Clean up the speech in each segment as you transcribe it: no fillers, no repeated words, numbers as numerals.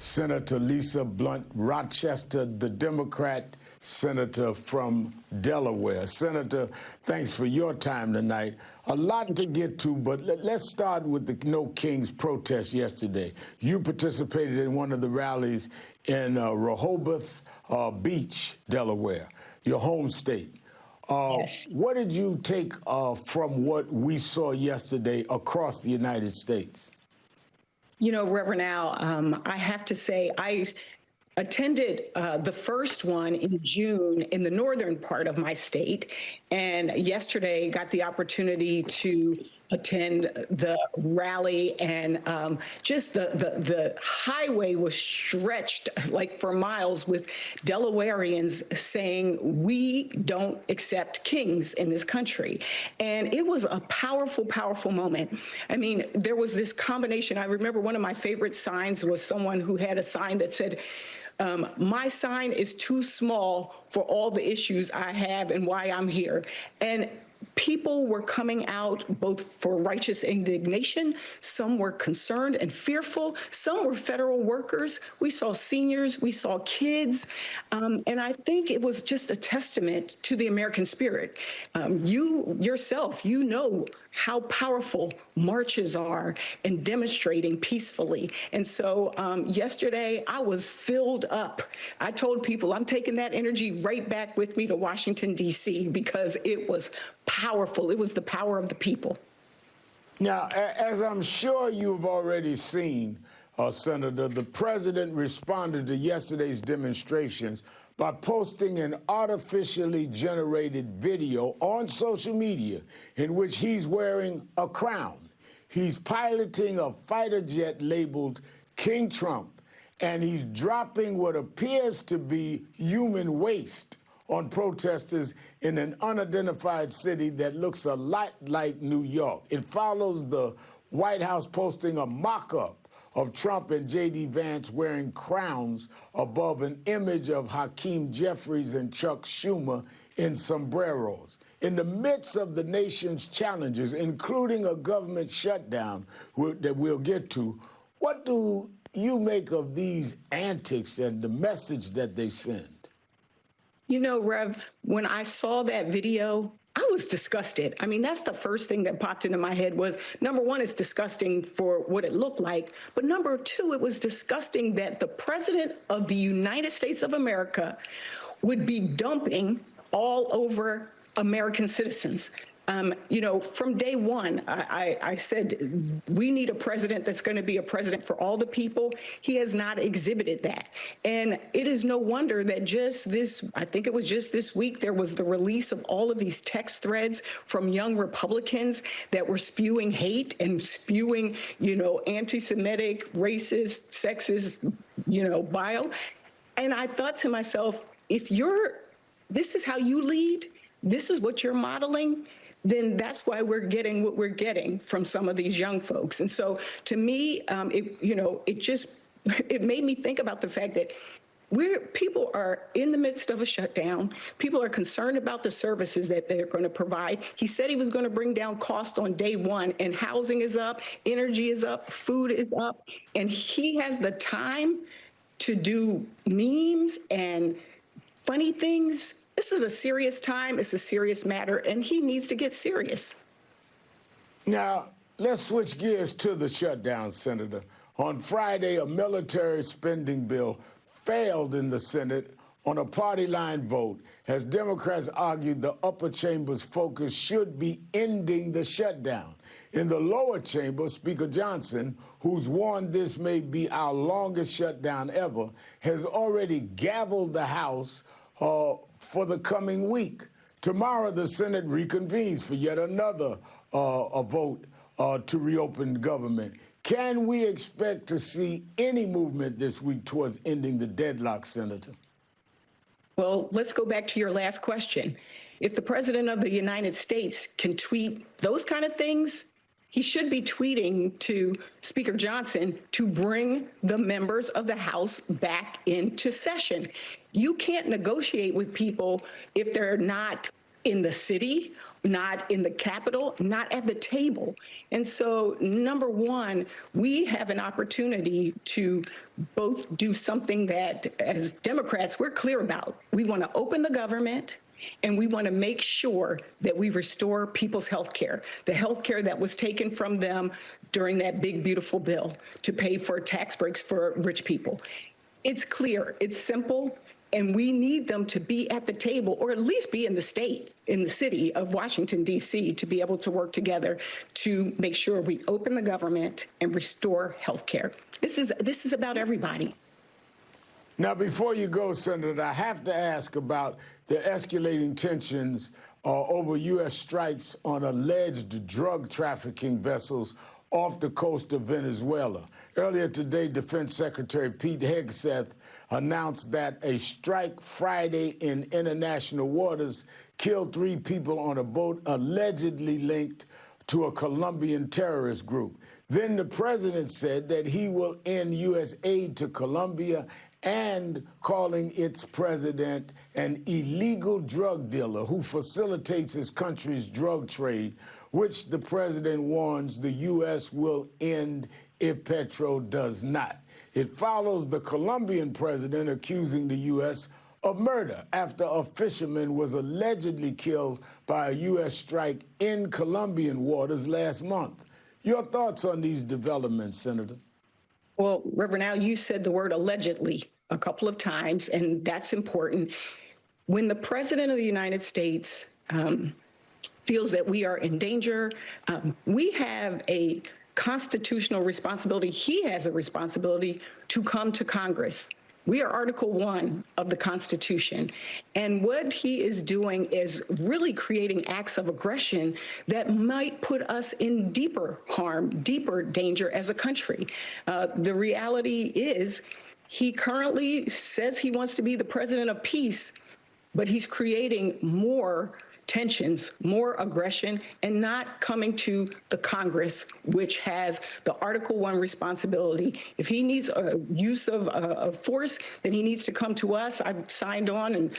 Senator Lisa Blunt Rochester, the Democrat senator from Delaware. Senator, thanks for your time tonight. A lot to get to, but let's start with the No Kings protest yesterday. You participated in one of the rallies in Rehoboth Beach, Delaware, your home state. Yes. What did you take from what we saw yesterday across the United States? You know, Reverend Al, I have to say, I attended the first one in June in the northern part of my state, and yesterday got the opportunity to attend the rally, and just the highway was stretched like for miles with Delawareans saying, we don't accept kings in this country. And it was a powerful, powerful moment. I mean, there was this combination. I remember one of my favorite signs was someone who had a sign that said, my sign is too small for all the issues I have and why I'm here. And people were coming out both for righteous indignation. Some were concerned and fearful. Some were federal workers. We saw seniors. We saw kids. And I think it was just a testament to the American spirit. You yourself, you know how powerful marches are and demonstrating peacefully. And so yesterday I was filled up. I told people I'm taking that energy right back with me to Washington, D.C., because it was powerful. It was the power of the people. Now, as I'm sure you've already seen, Senator, the president responded to yesterday's demonstrations by posting an artificially generated video on social media in which he's wearing a crown. He's piloting a fighter jet labeled King Trump, and he's dropping what appears to be human waste on protesters in an unidentified city that looks a lot like New York. It follows the White House posting a mock-up of Trump and J.D. Vance wearing crowns above an image of Hakeem Jeffries and Chuck Schumer in sombreros. In the midst of the nation's challenges, including a government shutdown that we'll get to, what do you make of these antics and the message that they send? You know, Rev, when I saw that video, I was disgusted. I mean, that's the first thing that popped into my head was, number one, it's disgusting for what it looked like. But number two, it was disgusting that the president of the United States of America would be dumping all over American citizens. You know, from day one, I said, we need a president that's going to be a president for all the people. He has not exhibited that. And it is no wonder that just this, I think it was just this week, there was the release of all of these text threads from young Republicans that were spewing hate and spewing, you know, anti-Semitic, racist, sexist, you know, bile. And I thought to myself, if this is how you lead, this is what you're modeling, then that's why we're getting what we're getting from some of these young folks. And so to me, it made me think about the fact that people are in the midst of a shutdown. People are concerned about the services that they're going to provide. He said he was going to bring down cost on day one, and housing is up, energy is up, food is up, and he has the time to do memes and funny things. This is a serious time. It's a serious matter, and he needs to get serious. Now, let's switch gears to the shutdown, Senator. On Friday, a military spending bill failed in the Senate on a party line vote as Democrats argued the upper chamber's focus should be ending the shutdown. In the lower chamber, Speaker Johnson, who's warned this may be our longest shutdown ever, has already gavelled the House for the coming week. Tomorrow, the Senate reconvenes for yet another vote to reopen government. Can we expect to see any movement this week towards ending the deadlock, Senator? Well, let's go back to your last question. If the president of the United States can tweet those kind of things, he should be tweeting to Speaker Johnson to bring the members of the House back into session. You can't negotiate with people if they're not in the city, not in the Capitol, not at the table. And so, number one, we have an opportunity to both do something that, as Democrats, we're clear about. We want to open the government, and we want to make sure that we restore people's health care, the health care that was taken from them during that big, beautiful bill to pay for tax breaks for rich people. It's clear, it's simple, and we need them to be at the table, or at least be in the state, in the city of Washington, D.C., to be able to work together to make sure we open the government and restore health care. This is about everybody. Now, before you go, Senator, I have to ask about the escalating tensions over U.S. strikes on alleged drug trafficking vessels off the coast of Venezuela. Earlier today, Defense Secretary Pete Hegseth announced that a strike Friday in international waters killed 3 people on a boat allegedly linked to a Colombian terrorist group. Then the president said that he will end U.S. aid to Colombia and calling its president an illegal drug dealer who facilitates his country's drug trade, which the president warns the U.S. will end if Petro does not. It follows the Colombian president accusing the U.S. of murder after a fisherman was allegedly killed by a U.S. strike in Colombian waters last month. Your thoughts on these developments, Senator? Well, Reverend Al, you said the word allegedly a couple of times, and that's important. When the president of the United States feels that we are in danger, we have a constitutional responsibility. He has a responsibility to come to Congress. We are Article 1 of the Constitution. And what he is doing is really creating acts of aggression that might put us in deeper harm, deeper danger as a country. The reality is he currently says he wants to be the president of peace, but he's creating more tensions, more aggression, and not coming to the Congress, which has the Article 1 responsibility. If he needs a use of force, then he needs to come to us. I've signed on and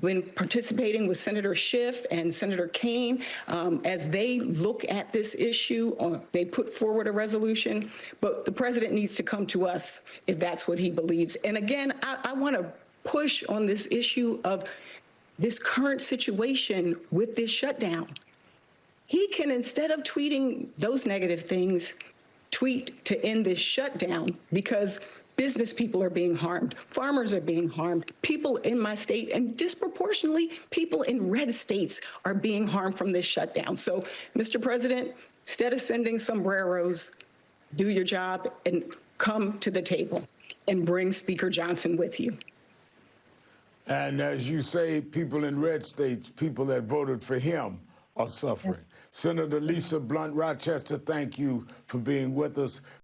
been participating with Senator Schiff and Senator Kaine as they look at this issue. They put forward a resolution, but the president needs to come to us if that's what he believes. And again, I want to push on this issue of this current situation with this shutdown. He can, instead of tweeting those negative things, tweet to end this shutdown, because business people are being harmed, farmers are being harmed, people in my state, and disproportionately people in red states are being harmed from this shutdown. So, Mr. President, instead of sending sombreros, do your job and come to the table and bring Speaker Johnson with you. And as you say, people in red states, people that voted for him, are suffering. Senator Lisa Blunt Rochester, thank you for being with us.